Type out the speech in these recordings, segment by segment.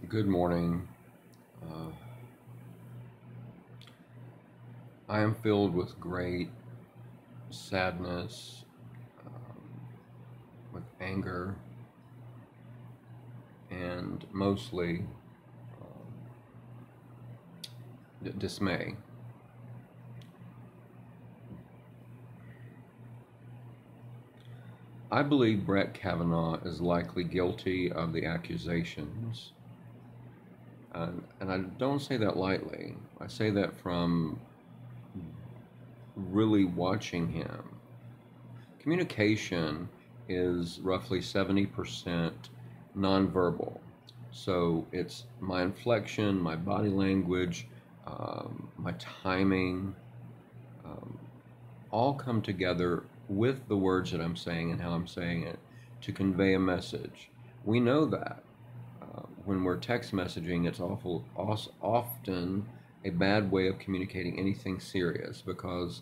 Good morning. Uh, I am filled with great sadness, um, with anger, and mostly dismay. I believe Brett Kavanaugh is likely guilty of the accusations, and I don't say that lightly. I say that from really watching him. Communication is roughly 70% nonverbal. So it's my inflection, my body language, my timing, um, all come together with the words that I'm saying and how I'm saying it to convey a message. We know that when we're text messaging, it's often a bad way of communicating anything serious because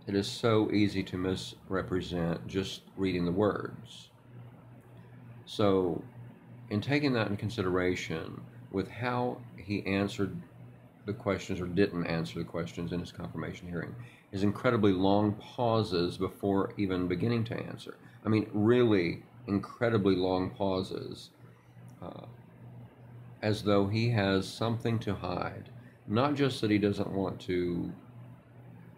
it is so easy to misrepresent just reading the words. So, in taking that into consideration, with how he answered the questions or didn't answer the questions in his confirmation hearing, his incredibly long pauses before even beginning to answer. I mean, really incredibly long pauses, uh, as though he has something to hide. Not just that he doesn't want to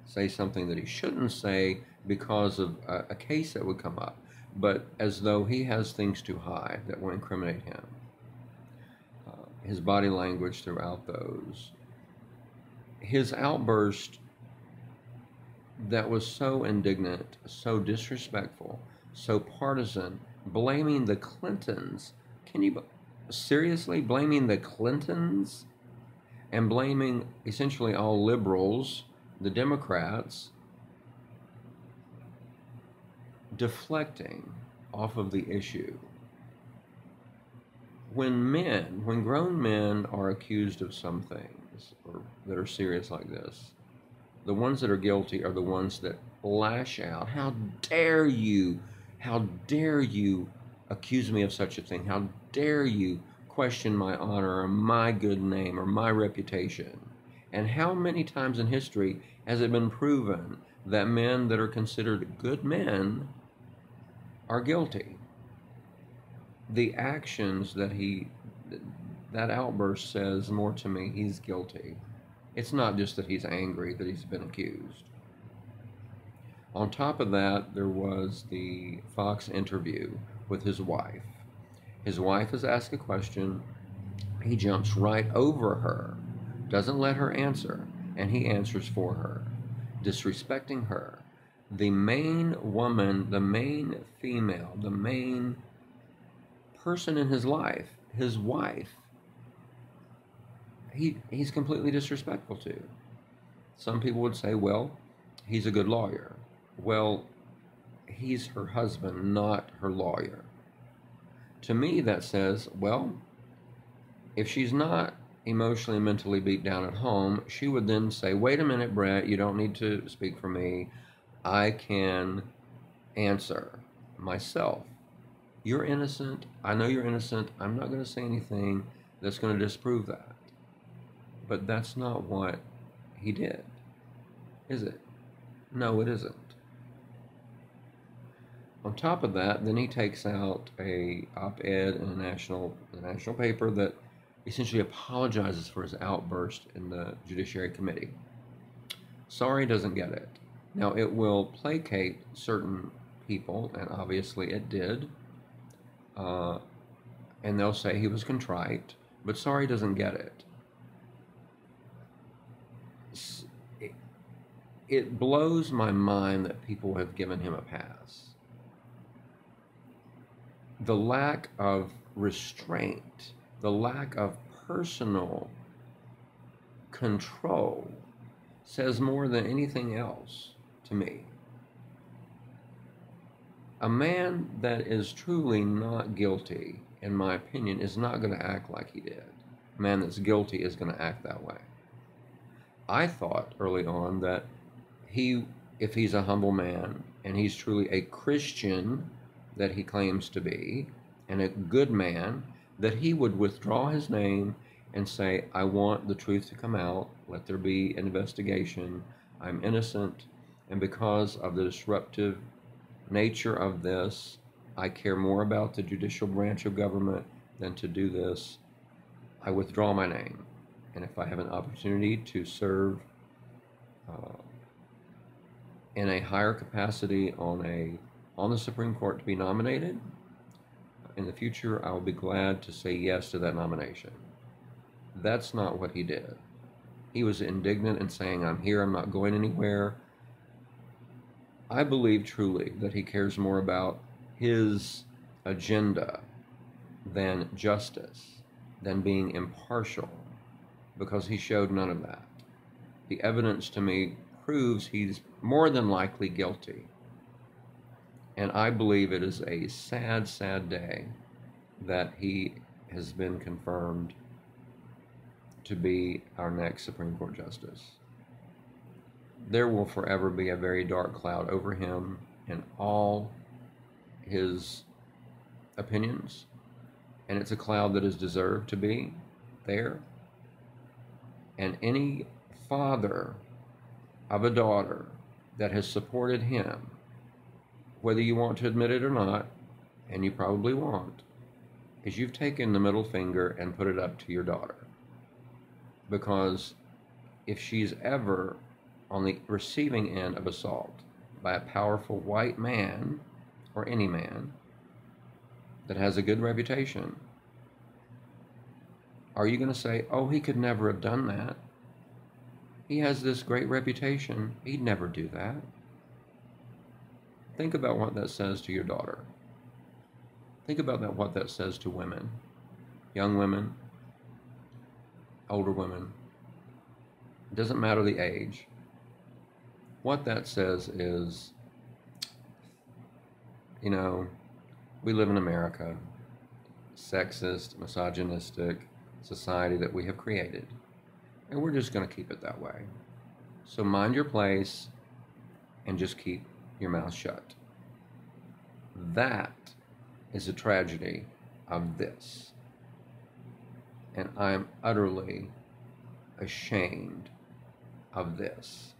say something that he shouldn't say because of a case that would come up, but as though he has things to hide that will incriminate him. His body language throughout those. His outburst that was so indignant, so disrespectful, so partisan, blaming the Clintons. Can you seriously blaming the Clintons and blaming essentially all liberals, the Democrats, deflecting off of the issue? When grown men are accused of some things or that are serious like this, the ones that are guilty are the ones that lash out. How dare you? How dare you accuse me of such a thing? How dare you question my honor or my good name or my reputation? And how many times in history has it been proven that men that are considered good men are guilty? The actions that outburst says more to me he's guilty. It's not just that he's angry that he's been accused. On top of that, there was the Fox interview with his wife. His wife is asked a question. He jumps right over her, doesn't let her answer, and he answers for her, disrespecting her. The main woman, the main female, the main person in his life, his wife, he's completely disrespectful to. Some people would say, well, he's a good lawyer. Well, he's her husband, not her lawyer. To me, that says, well, if she's not emotionally and mentally beat down at home, she would then say, wait a minute, Brett, you don't need to speak for me. I can answer myself. You're innocent. I know you're innocent. I'm not going to say anything that's going to disprove that. But that's not what he did, is it? No, it isn't. On top of that, then he takes out a op-ed in a national paper that essentially apologizes for his outburst in the Judiciary Committee. Sorry doesn't get it. Now, it will placate certain people, and obviously it did, and they'll say he was contrite, but sorry doesn't get it. It blows my mind that people have given him a pass. The lack of restraint, the lack of personal control says more than anything else to me. A man that is truly not guilty, in my opinion, is not going to act like he did. A man that's guilty is going to act that way. I thought early on that if he's a humble man and he's truly a Christian that he claims to be, and a good man, that he would withdraw his name and say, I want the truth to come out, let there be an investigation, I'm innocent, and because of the disruptive nature of this, I care more about the judicial branch of government than to do this. I withdraw my name. And if I have an opportunity to serve in a higher capacity on the Supreme Court to be nominated in the future, I will be glad to say yes to that nomination. That's not what he did. He was indignant and saying, I'm here, I'm not going anywhere. I believe truly that he cares more about his agenda than justice, than being impartial, because he showed none of that. The evidence to me proves he's more than likely guilty. And I believe it is a sad, sad day that he has been confirmed to be our next Supreme Court Justice. There will forever be a very dark cloud over him and all his opinions, and it's a cloud that is deserved to be there. And any father of a daughter that has supported him, whether you want to admit it or not, and you probably won't, is you've taken the middle finger and put it up to your daughter. Because if she's ever on the receiving end of assault by a powerful white man, or any man, that has a good reputation, are you going to say, oh, he could never have done that? He has this great reputation. He'd never do that. Think about what that says to your daughter. Think about what that says to women, young women, older women. It doesn't matter the age. What that says is, you know, we live in America, sexist, misogynistic society that we have created, and we're just going to keep it that way. So mind your place and just keep your mouth shut. That is a tragedy of this. And I am utterly ashamed of this.